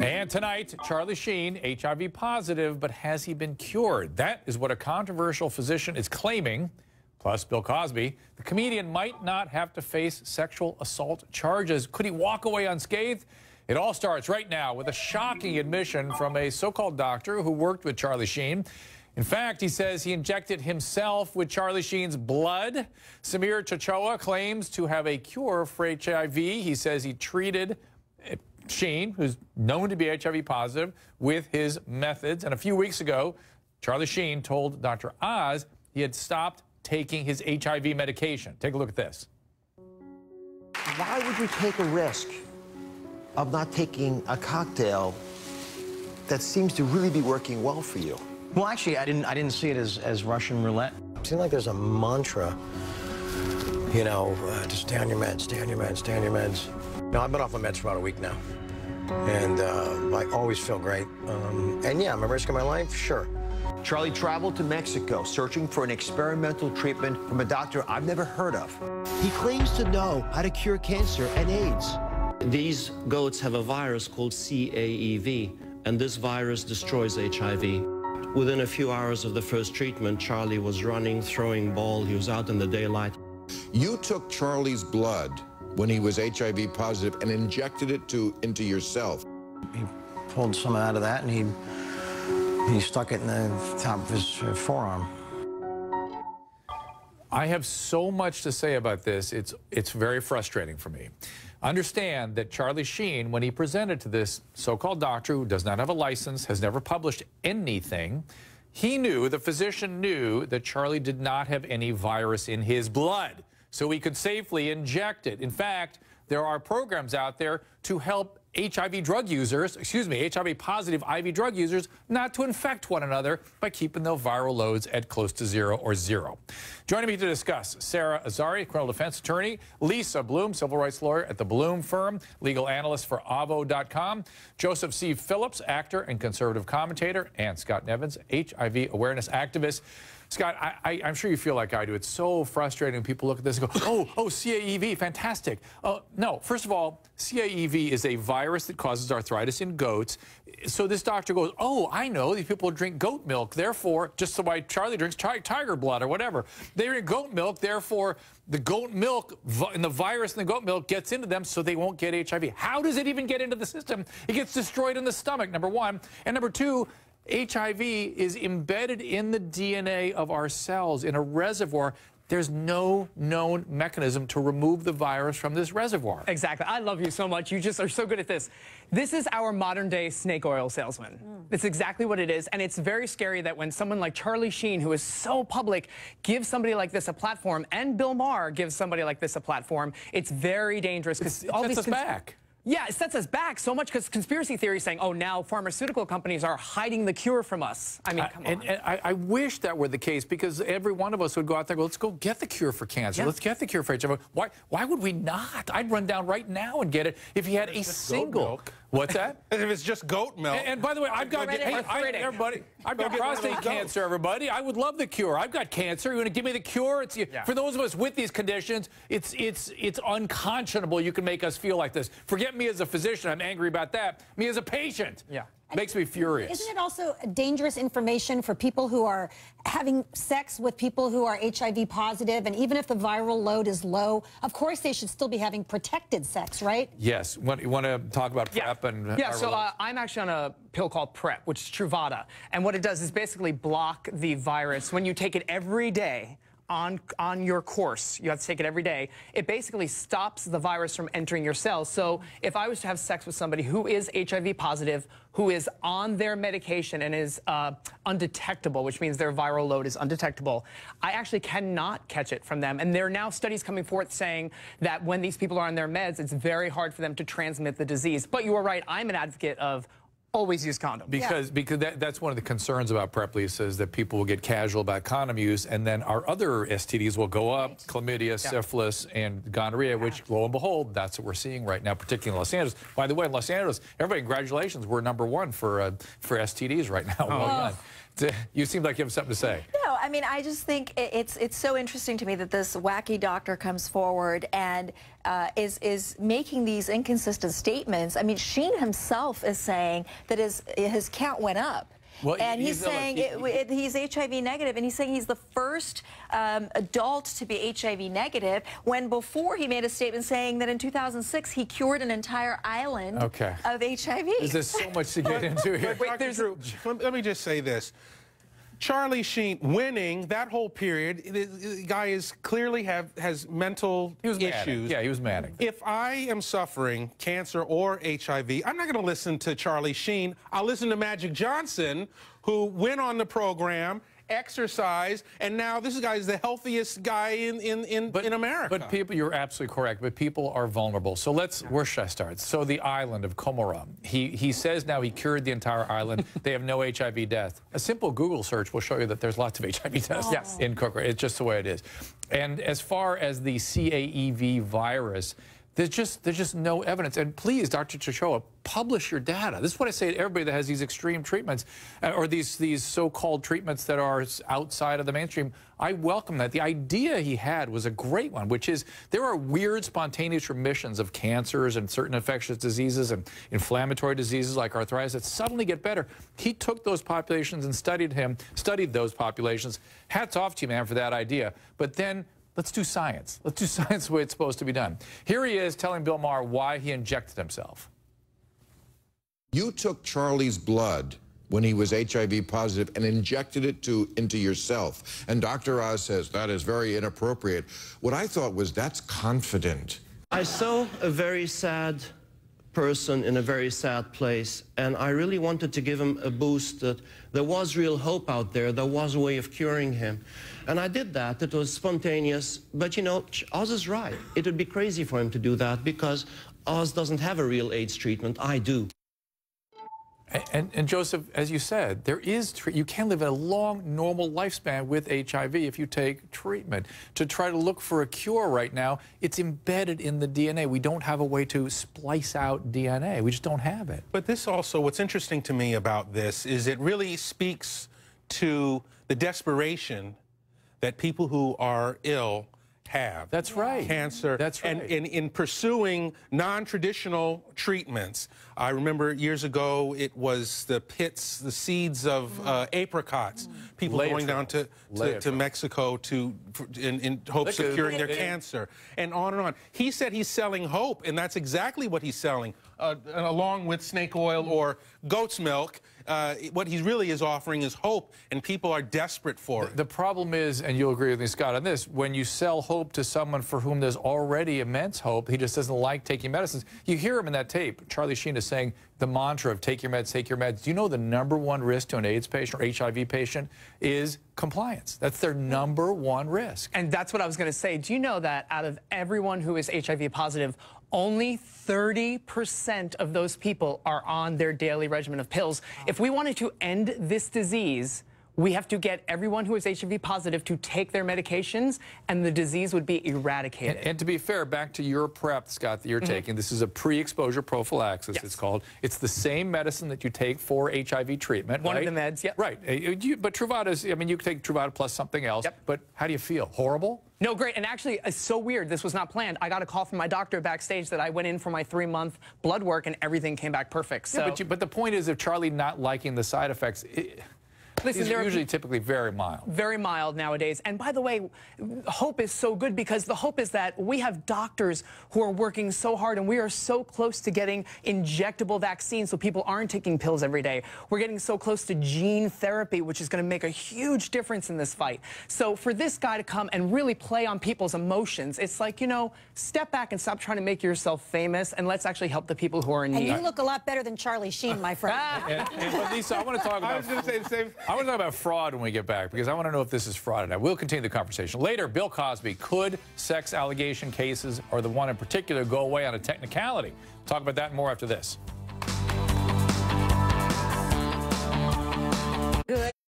And tonight, Charlie Sheen, HIV positive, but has he been cured? That is what a controversial physician is claiming. Plus, Bill Cosby, the comedian might not have to face sexual assault charges. Could he walk away unscathed? It all starts right now with a shocking admission from a so-called doctor who worked with Charlie Sheen. In fact, he says he injected himself with Charlie Sheen's blood. Samir Chachoa claims to have a cure for HIV. He says he treated Sheen, who's known to be HIV positive, with his methods. And a few weeks ago, Charlie Sheen told Dr. Oz he had stopped taking his HIV medication. Take a look at this. Why would you take a risk of not taking a cocktail that seems to really be working well for you? Well, actually, I didn't see it as Russian roulette. It seems like there's a mantra, you know, to stay on your meds, stay on your meds, stay on your meds. No, I've been off my meds for about a week now, and I always feel great. And yeah, I'm at risk of my life, sure. Charlie traveled to Mexico searching for an experimental treatment from a doctor I've never heard of. He claims to know how to cure cancer and AIDS. These goats have a virus called CAEV, and this virus destroys HIV. Within a few hours of the first treatment, Charlie was running, throwing ball. He was out in the daylight. You took Charlie's blood when he was HIV positive and injected it into yourself. He pulled some out of that, and he stuck it in the top of his forearm. I have so much to say about this. It's very frustrating for me. Understand that Charlie Sheen, when he presented to this so-called doctor who does not have a license, has never published anything, he knew, the physician knew, that Charlie did not have any virus in his blood, so he could safely inject it. In fact, there are programs out there to help HIV drug users, HIV positive IV drug users, not to infect one another by keeping their viral loads at close to zero or zero. Joining me to discuss, Sarah Azari, criminal defense attorney, Lisa Bloom, civil rights lawyer at the Bloom firm, legal analyst for Avo.com, Joseph C. Phillips, actor and conservative commentator, and Scott Nevins, HIV awareness activist. Scott, I'm sure you feel like I do. It's so frustrating when people look at this and go, oh, CAEV, fantastic. No, first of all, CAEV is a virus that causes arthritis in goats. So this doctor goes, oh, I know, these people drink goat milk, therefore, just why Charlie drinks tiger blood or whatever. They drink goat milk, therefore, the goat milk and the virus in the goat milk gets into them so they won't get HIV. How does it even get into the system? It gets destroyed in the stomach, number one. And number two, HIV is embedded in the DNA of our cells in a reservoir. There's no known mechanism to remove the virus from this reservoir. Exactly. I love you so much. You just are so good at this. This is our modern-day snake oil salesman. It's exactly what it is, and it's very scary that when someone like Charlie Sheen, who is so public, gives somebody like this a platform, and Bill Maher gives somebody like this a platform, it's very dangerous. Because all these sets us back. Yeah, it sets us back so much because conspiracy theory is saying, oh, now pharmaceutical companies are hiding the cure from us. I mean, come on. And I wish that were the case, because every one of us would go out there and go, let's go get the cure for cancer. Yeah. Let's get the cure for HIV. Why would we not? I'd run down right now and get it if he had a single. What's that? If it's just goat milk. And by the way, I've got everybody. I've got prostate cancer. Everybody, I would love the cure. I've got cancer. You want to give me the cure? It's for those of us with these conditions. It's unconscionable. You can make us feel like this. Forget me as a physician. I'm angry about that. Me as a patient. Yeah. Makes me furious. Isn't it also dangerous information for people who are having sex with people who are HIV positive, and even if the viral load is low, of course they should still be having protected sex, right? Yes. You want to talk about PrEP and so I'm actually on a pill called PrEP, which is Truvada, and what it does is basically block the virus when you take it every day. On your course, you have to take it every day. It basically stops the virus from entering your cells. So if I was to have sex with somebody who is HIV positive, who is on their medication and is undetectable, which means their viral load is undetectable, I actually cannot catch it from them. And there are now studies coming forth saying that when these people are on their meds, it's very hard for them to transmit the disease. But you are right, I'm an advocate of always use condoms. Because that's one of the concerns about PrEP, Lisa, is that people will get casual about condom use, and then our other STDs will go up, chlamydia, syphilis, and gonorrhea, which, lo and behold, that's what we're seeing right now, particularly in Los Angeles. By the way, in Los Angeles, everybody, congratulations, we're #1 for STDs right now. Well done. You seem like you have something to say. No, I mean, I just think it's so interesting to me that this wacky doctor comes forward and is making these inconsistent statements. I mean, Sheen himself is saying that his count went up. Well, and he's saying he's HIV negative, and he's saying he's the first adult to be HIV negative, when before he made a statement saying that in 2006 he cured an entire island of HIV. There's so much to get into here. Wait, Dr. Drew, let me just say this. Charlie Sheen winning that whole period, the guy is clearly has mental issues. Yeah, he was manic. If I am suffering cancer or HIV, I'm not going to listen to Charlie Sheen. I'll listen to Magic Johnson, who went on the program, exercised, and now this guy is the healthiest guy in America. But people, you're absolutely correct, but people are vulnerable. So where should I start? So the island of Comoros, he says now he cured the entire island. They have no HIV death. A simple Google search will show you that there's lots of HIV deaths in Comoros. It's just the way it is. And as far as the CAEV virus, there's just no evidence. And please, Dr. Drew, publish your data. This is what I say to everybody that has these extreme treatments or these so-called treatments that are outside of the mainstream. I welcome that. The idea he had was a great one, which is there are weird spontaneous remissions of cancers and certain infectious diseases and inflammatory diseases like arthritis that suddenly get better. He took those populations and studied those populations. Hats off to you, man, for that idea. But then let's do science. Let's do science the way it's supposed to be done. Here he is telling Bill Maher why he injected himself. You took Charlie's blood when he was HIV positive and injected it into yourself. And Dr. Oz says that is very inappropriate. What I thought was that's confident. I saw a very sad person in a very sad place, and I really wanted to give him a boost that there was real hope out there. There was a way of curing him. And I did that. It was spontaneous. But, you know, Oz is right. It would be crazy for him to do that because Oz doesn't have a real AIDS treatment. I do. And Joseph, as you said, you can live a long, normal lifespan with HIV if you take treatment. To try to look for a cure right now, it's embedded in the DNA. We don't have a way to splice out DNA. We just don't have it. But this also, what's interesting to me about this is it really speaks to the desperation that people who are ill have. That's right. Cancer. That's right. And in pursuing non-traditional treatments. I remember years ago it was the the seeds of apricots. People going down to Mexico in hopes of curing their cancer, and on and on. He said he's selling hope, and that's exactly what he's selling, along with snake oil or goat's milk. What he really is offering is hope, and people are desperate for it. The problem is, and you'll agree with me, Scott, on this, when you sell hope to someone for whom there's already immense hope, he just doesn't like taking medicines. You hear him in that tape. Charlie Sheen is saying the mantra of take your meds, take your meds. Do you know the #1 risk to an AIDS patient or HIV patient is compliance? That's their #1 risk. And that's what I was going to say. Do you know that out of everyone who is HIV positive, only 30% of those people are on their daily regimen of pills? If we wanted to end this disease, we have to get everyone who is HIV positive to take their medications, and the disease would be eradicated. And to be fair, back to your PrEP, Scott, that you're taking, this is a pre-exposure prophylaxis, it's called. It's the same medicine that you take for HIV treatment, One of the meds, yep. Right. But Truvada's, I mean, you can take Truvada plus something else, but how do you feel? Horrible? No, great. And actually, it's so weird. This was not planned. I got a call from my doctor backstage that I went in for my 3-month blood work, and everything came back perfect. So. Yeah, but the point is, if Charlie not liking the side effects, these are usually typically very mild. Very mild nowadays. And by the way, hope is so good because the hope is that we have doctors who are working so hard, and we are so close to getting injectable vaccines so people aren't taking pills every day. We're getting so close to gene therapy, which is going to make a huge difference in this fight. So for this guy to come and really play on people's emotions, it's like, you know, step back and stop trying to make yourself famous, and let's actually help the people who are in need. And you look a lot better than Charlie Sheen, my friend. But Lisa, I want to talk about... I was going to say the same. I want to talk about fraud when we get back, because I want to know if this is fraud. And we'll continue the conversation. Later, Bill Cosby. Could sex allegation cases, or the one in particular, go away on a technicality? We'll talk about that and more after this.